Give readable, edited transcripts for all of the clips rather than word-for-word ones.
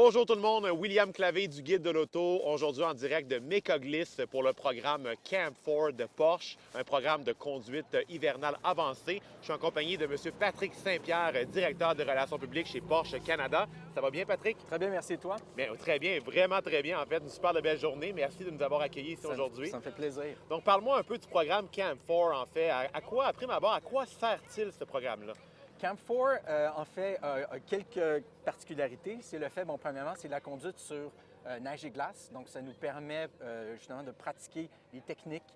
Bonjour tout le monde, William Clavé du Guide de l'Auto, aujourd'hui en direct de Mécoglis pour le programme Camp 4 de Porsche, un programme de conduite hivernale avancée. Je suis en compagnie de M. Patrick Saint-Pierre, directeur de relations publiques chez Porsche Canada. Ça va bien, Patrick? Très bien, merci. Et toi? Bien, très bien, vraiment très bien. En fait, une super belle journée. Merci de nous avoir accueillis ici aujourd'hui. Ça me fait plaisir. Donc, parle-moi un peu du programme Camp 4, en fait. À quoi, à prime abord, à quoi sert-il ce programme-là? Camp 4, en fait, a quelques particularités. C'est le fait, bon, premièrement, c'est la conduite sur neige et glace. Donc, ça nous permet justement de pratiquer les techniques,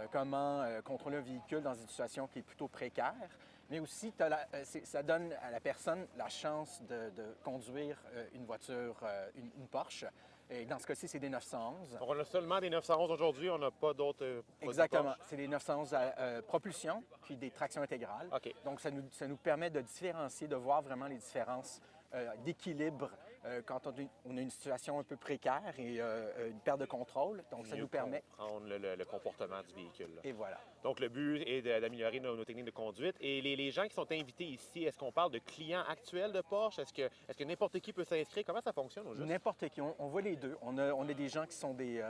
comment contrôler un véhicule dans une situation qui est plutôt précaire. Mais aussi, ça donne à la personne la chance de conduire une voiture, une Porsche. Et dans ce cas-ci, c'est des 911. Donc, on a seulement des 911 aujourd'hui, on n'a pas d'autres. Exactement. C'est des 911 à propulsion, puis des tractions intégrales. OK. Donc, ça nous permet de différencier, de voir vraiment les différences d'équilibre quand on a une situation un peu précaire et une perte de contrôle. Donc, ça nous permet... comprendre le comportement du véhicule. Là. Et voilà. Donc, le but est d'améliorer nos techniques de conduite. Et les gens qui sont invités ici, est-ce qu'on parle de clients actuels de Porsche? Est-ce que n'importe qui peut s'inscrire? Comment ça fonctionne au juste? N'importe qui. On voit les deux. On a des gens qui sont des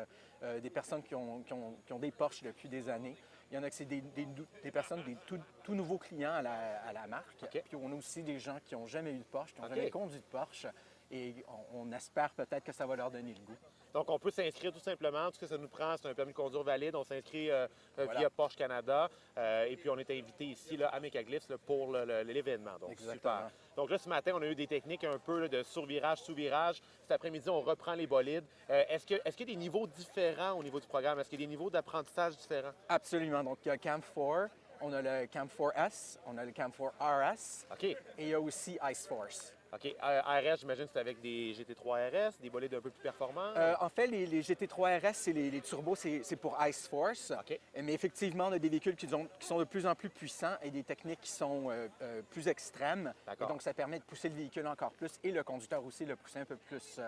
personnes qui ont des Porsche depuis des années. Il y en a qui c'est des personnes, des tout nouveaux clients à la marque. OK. Puis on a aussi des gens qui n'ont jamais eu de Porsche, qui n'ont OK. jamais conduit de Porsche. Et on espère peut-être que ça va leur donner le goût. Donc, on peut s'inscrire tout simplement. Tout ce que ça nous prend, c'est un permis de conduire valide. On s'inscrit Voilà. via Porsche Canada. Et puis, on est invité ici là, à Mécaglis là, pour l'événement. Donc, Exactement. super. Donc là, ce matin, on a eu des techniques un peu là, de survirage, sous-virage. Cet après-midi, on reprend les bolides. Est-ce qu'il y a des niveaux différents au niveau du programme? Est-ce qu'il y a des niveaux d'apprentissage différents? Absolument. Donc, il y a Camp 4, on a le Camp 4S, on a le Camp 4RS OK. et il y a aussi Ice Force. OK. RS, j'imagine que c'est avec des GT3 RS, des bolides un peu plus performants? En fait, les GT3 RS, c'est les turbos, c'est pour Ice Force. OK. Mais effectivement, on a des véhicules qui sont de plus en plus puissants et des techniques qui sont plus extrêmes. D'accord. Et donc, ça permet de pousser le véhicule encore plus et le conducteur aussi le pousser un peu plus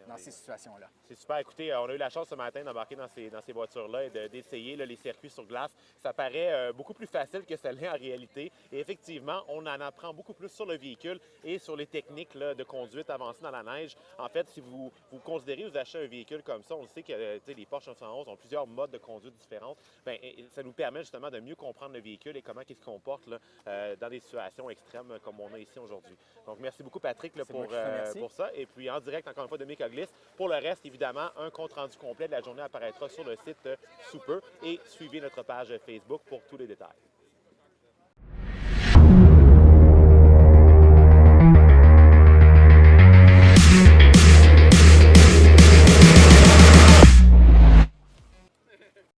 dans ces situations-là. C'est super. Écoutez, on a eu la chance ce matin d'embarquer dans ces voitures-là et d'essayer là, les circuits sur glace. Ça paraît beaucoup plus facile que ça l'est en réalité. Et effectivement, on en apprend beaucoup plus sur le véhicule et sur les techniques là, de conduite avancées dans la neige. En fait, si vous considérez vous acheter un véhicule comme ça, on le sait que les Porsche 911 ont plusieurs modes de conduite différents. Bien, ça nous permet justement de mieux comprendre le véhicule et comment il se comporte là, dans des situations extrêmes comme on a ici aujourd'hui. Donc, merci beaucoup, Patrick, là, pour ça. Et puis, en direct, encore une fois, de Mécoglis. Pour le reste, évidemment, un compte-rendu complet de la journée apparaîtra sur le site sous peu et suivez notre page Facebook pour tous les détails.